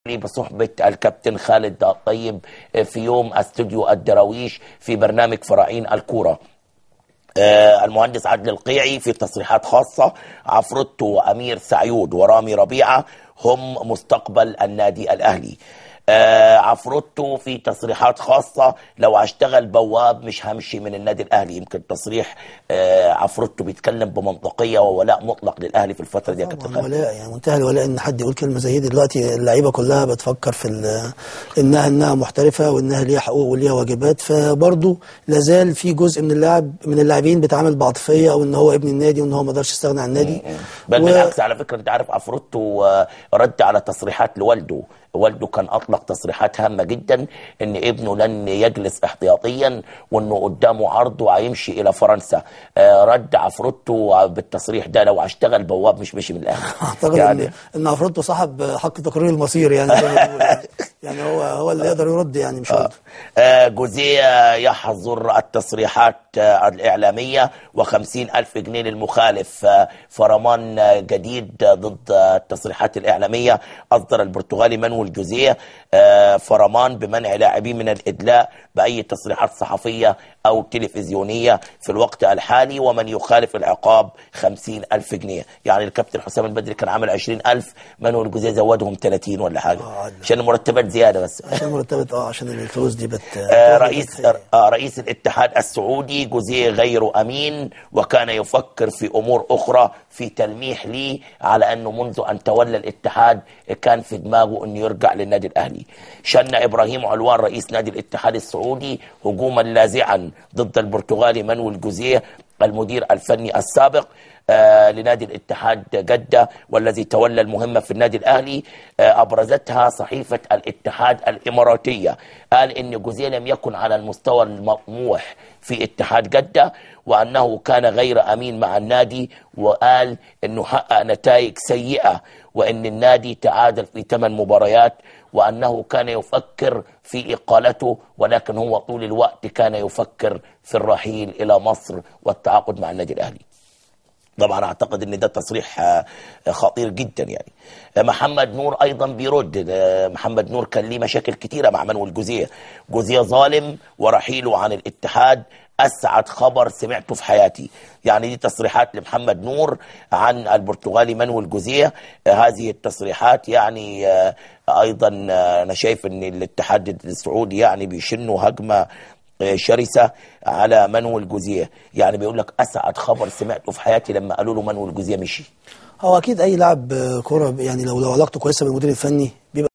بصحبة الكابتن خالد الطيب في يوم استوديو الدراويش في برنامج فراعين الكورة. المهندس عادل القيعي في تصريحات خاصة: عفروتو وأمير سعيود ورامي ربيعة هم مستقبل النادي الأهلي. عفروتو في تصريحات خاصة: لو هشتغل بواب مش همشي من النادي الأهلي. يمكن تصريح عفروتو بيتكلم بمنطقية وولاء مطلق للأهلي في الفترة دي يا كابتن خالد. ولاء يعني منتهى الولاء ان حد يقول كلمة زي دي. دلوقتي اللعيبة كلها بتفكر في انها محترفة وانها ليها حقوق وليها واجبات، فبرضه لازال في جزء من اللاعبين بيتعامل بعاطفية او ان هو ابن النادي وان هو ما يقدرش يستغنى عن النادي. بل بالعكس، على فكرة انت عارف عفروتو رد على تصريحات لوالده. والده كان أطلق تصريحات هامة جدا إن ابنه لن يجلس احتياطيا وإنه قدامه عرض وهيمشي إلى فرنسا. رد عفروتو بالتصريح ده: لو هشتغل بواب مش مشي من الأهلي. أعتقد يعني إن عفروتو صاحب حق تقرير المصير، يعني زي ما بيقول يعني هو اللي يقدر يرد، يعني مش والده. جوزيه يحظر التصريحات الإعلامية و50,000 جنيه للمخالف. فرمان جديد ضد التصريحات الإعلامية. أصدر البرتغالي مانويل جوزيه فرمان بمنع لاعبين من الإدلاء بأي تصريحات صحفية أو تلفزيونية في الوقت الحالي، ومن يخالف العقاب 50,000 جنيه. يعني الكابتن حسام البدري كان عامل 20,000، مانويل جوزيه زودهم 30 ولا حاجة عشان المرتبات زيادة. بس عشان المرتبات عشان الفلوس دي رئيس الاتحاد السعودي: جوزيه غير أمين وكان يفكر في أمور أخرى، في تلميح لي على أنه منذ أن تولى الاتحاد كان في دماغه أنه يرجع للنادي الأهلي. شن إبراهيم علوان رئيس نادي الاتحاد السعودي هجوما لاذعا ضد البرتغالي مانويل جوزيه المدير الفني السابق لنادي الاتحاد جدة والذي تولى المهمة في النادي الأهلي. أبرزتها صحيفة الاتحاد الإماراتية. قال إن جوزيه لم يكن على المستوى المطموح في اتحاد جدة وأنه كان غير أمين مع النادي، وقال إنه حقق نتائج سيئة وإن النادي تعادل في 8 مباريات وأنه كان يفكر في إقالته، ولكن هو طول الوقت كان يفكر في الرحيل إلى مصر والتعاقد مع النادي الأهلي. طبعا اعتقد ان ده تصريح خطير جدا. يعني محمد نور ايضا بيرد. محمد نور كان ليه مشاكل كتيره مع مانويل جوزيه. جوزيه ظالم ورحيله عن الاتحاد اسعد خبر سمعته في حياتي. يعني دي تصريحات لمحمد نور عن البرتغالي مانويل جوزيه. هذه التصريحات يعني ايضا انا شايف ان الاتحاد السعودي يعني بيشنوا هجمه شرسة على مانويل جوزيه. يعني بيقول لك أسعد خبر سمعته في حياتي لما قالوا له مانويل جوزيه مشي. هو أكيد أي لاعب كورة يعني لو علاقته كويسة بالمدير الفني بيبقى